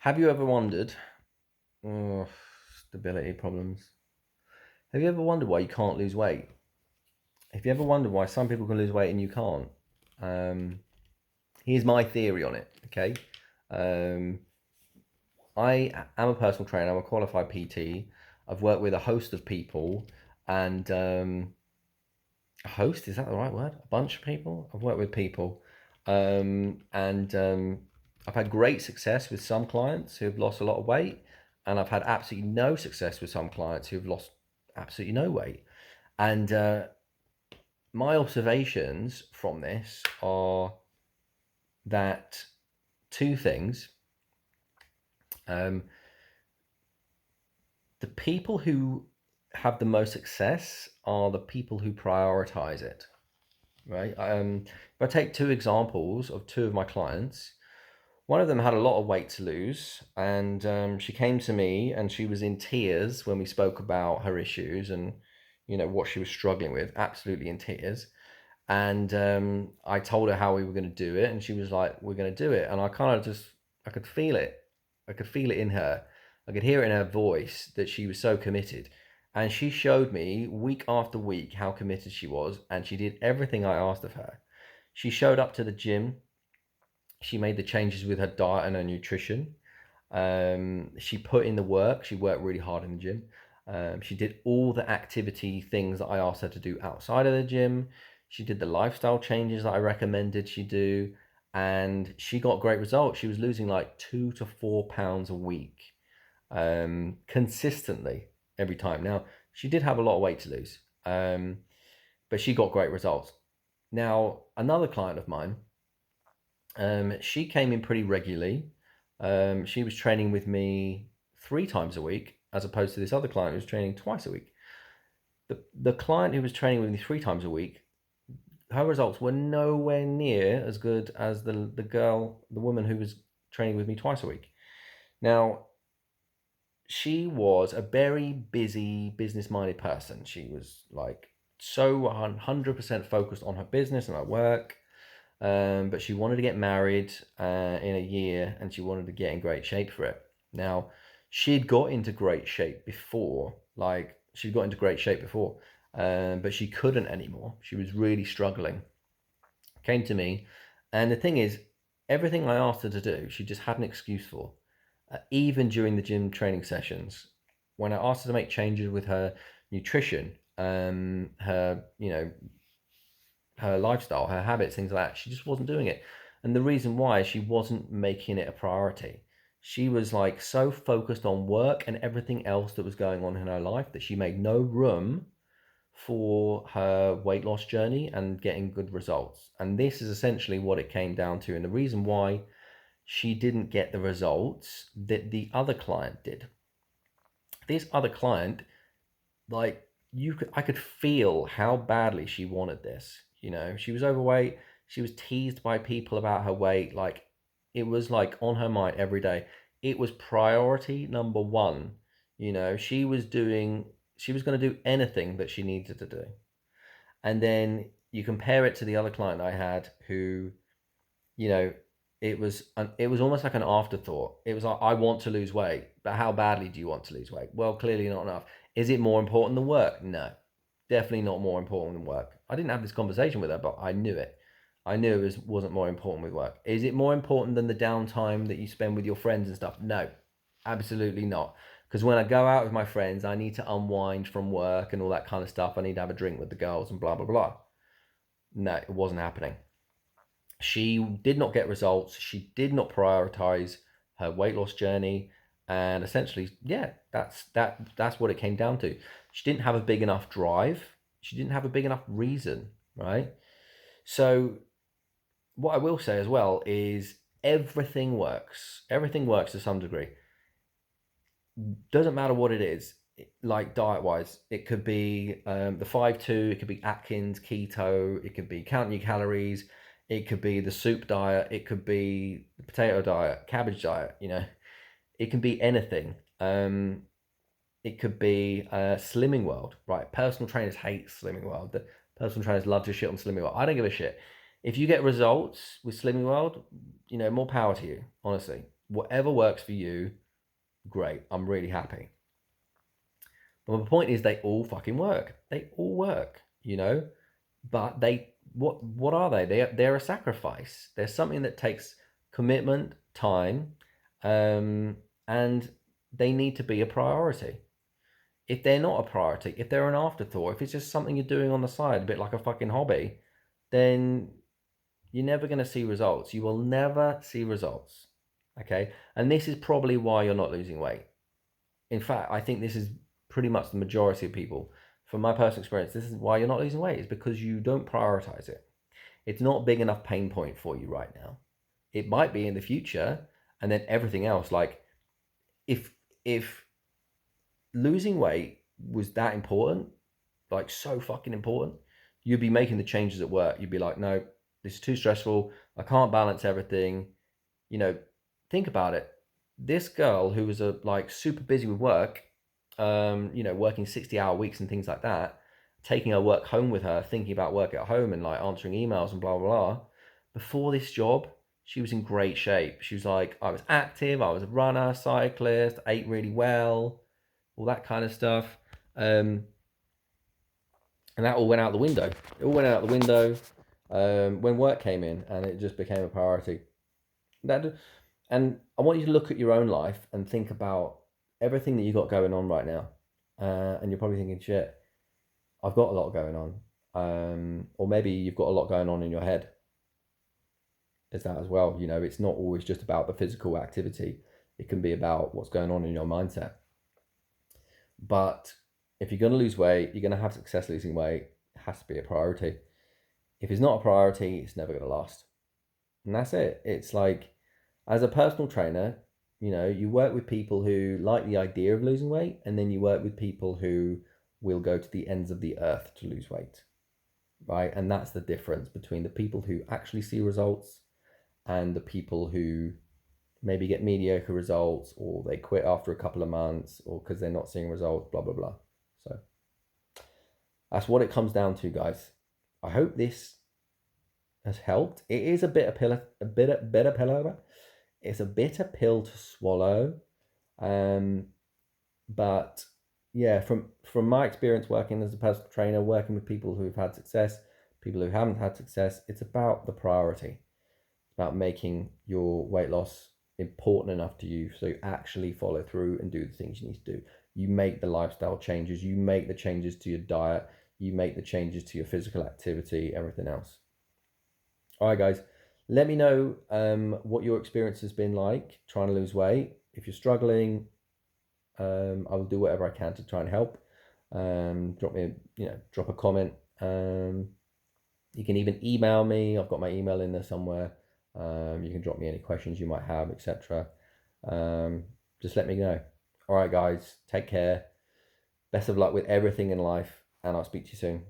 Have you ever wondered, oh, stability problems? Have you ever wondered why you can't lose weight? Have you ever wondered why some people can lose weight and you can't? Um, Here's my theory on it. Okay, um, I am a personal trainer. I'm a qualified PT. I've worked with a host of people, and a host, is that the right word? A bunch of people. I've worked with people, and I've had great success with some clients who have lost a lot of weight, and I've had absolutely no success with some clients who have lost absolutely no weight. And my observations from this are that two things. Um, the people who have the most success are the people who prioritize it, right? If I take two examples of two of my clients, one of them had a lot of weight to lose, and she came to me and she was in tears when we spoke about her issues and what she was struggling with, absolutely in tears. And I told her how we were going to do it, and she was like, "We're going to do it." And I kind of just, I could feel it. I could feel it in her. I could hear it in her voice that she was so committed. And she showed me week after week how committed she was, and she did everything I asked of her. She showed up to the gym. She made the changes with her diet and her nutrition. She put in the work. She worked really hard in the gym. She did all the activity things that I asked her to do outside of the gym. She did the lifestyle changes that I recommended she do, and she got great results. She was losing like 2 to 4 pounds a week, consistently every time. Now, she did have a lot of weight to lose, but she got great results. Now, another client of mine, she came in pretty regularly. She was training with me 3 times a week, as opposed to this other client who was training twice a week. The client who was training with me 3 times a week, her results were nowhere near as good as the woman who was training with me twice a week. Now, she was a very busy, business-minded person. She was like so 100% focused on her business and her work. But she wanted to get married in a year, and she wanted to get in great shape for it. Now, she'd got into great shape before, but she couldn't anymore. She was really struggling. Came to me, and the thing is, everything I asked her to do, she just had an excuse for. Even during the gym training sessions, when I asked her to make changes with her nutrition, her lifestyle, her habits, things like that, she just wasn't doing it. And the reason why, she wasn't making it a priority. She was like so focused on work and everything else that was going on in her life that she made no room for her weight loss journey and getting good results. And this is essentially what it came down to. And the reason why she didn't get the results that the other client did. This other client, like, I could feel how badly she wanted this. She was overweight. She was teased by people about her weight. Like, it was like on her mind every day. It was priority number one. She was going to do anything that she needed to do. And then you compare it to the other client I had who, you know, it was almost like an afterthought. It was like, I want to lose weight, but how badly do you want to lose weight? Well, clearly not enough. Is it more important than work? No, definitely not more important than work. I didn't have this conversation with her, but I knew it. I knew wasn't more important with work. Is it more important than the downtime that you spend with your friends and stuff? No, absolutely not. Because when I go out with my friends, I need to unwind from work and all that kind of stuff. I need to have a drink with the girls and blah, blah, blah. No, it wasn't happening. She did not get results. She did not prioritize her weight loss journey, and essentially, yeah, that's what it came down to. She didn't have a big enough drive. She didn't have a big enough reason, right? So what I will say as well is everything works. Everything works to some degree. Doesn't matter what it is. Like diet wise, it could be the 5-2. It could be Atkins keto. It could be counting your calories. It could be the soup diet. It could be the potato diet, cabbage diet. It can be anything. It could be Slimming World, right? Personal trainers hate Slimming World. The personal trainers love to shit on Slimming World. I don't give a shit. If you get results with Slimming World, more power to you, honestly. whatever works for you, great. I'm really happy. But my point is, they all fucking work. They all work, you know. But what are they? They're a sacrifice. They're something that takes commitment, time, and they need to be a priority. If they're not a priority, if they're an afterthought, if it's just something you're doing on the side, a bit like a fucking hobby, then you're never going to see results. You will never see results. Okay. And this is probably why you're not losing weight. In fact, I think this is pretty much the majority of people. From my personal experience, this is why you're not losing weight, is because you don't prioritize it. It's not a big enough pain point for you right now. It might be in the future, and then everything else, like if losing weight was that important, like so fucking important, you'd be making the changes at work. You'd be like, no, this is too stressful. I can't balance everything. You know, think about it. This girl who was like super busy with work, working 60-hour weeks and things like that, taking her work home with her, thinking about work at home and like answering emails and blah, blah, blah. Before this job, she was in great shape. She was like, I was active, I was a runner, cyclist, ate really well, all that kind of stuff. And that all went out the window. It all went out the window when work came in, and it just became a priority. And I want you to look at your own life and think about everything that you got going on right now. And you're probably thinking, shit, I've got a lot going on. Or maybe you've got a lot going on in your head. There's that as well. You know, it's not always just about the physical activity. It can be about what's going on in your mindset. But if you're going to lose weight, you're going to have success losing weight. It has to be a priority. If it's not a priority, it's never going to last. And that's it. It's like, as a personal trainer, you know, you work with people who like the idea of losing weight, and then you work with people who will go to the ends of the earth to lose weight, right? And that's the difference between the people who actually see results and the people who maybe get mediocre results, or they quit after a couple of months, or because they're not seeing results, blah, blah, blah. So that's what it comes down to, guys. I hope this has helped. It is a bitter pill, it's a bitter pill to swallow. But yeah, from my experience working as a personal trainer, working with people who've had success, people who haven't had success, it's about the priority. It's about making your weight loss important enough to you so you actually follow through and do the things you need to do. You make the lifestyle changes, you make the changes to your diet, you make the changes to your physical activity, everything else. All right, guys, let me know what your experience has been like trying to lose weight. If you're struggling, I will do whatever I can to try and help. Drop a comment. You can even email me. I've got my email in there somewhere. You can drop me any questions you might have, etc. Just let me know. All right, guys, take care. Best of luck with everything in life, and I'll speak to you soon.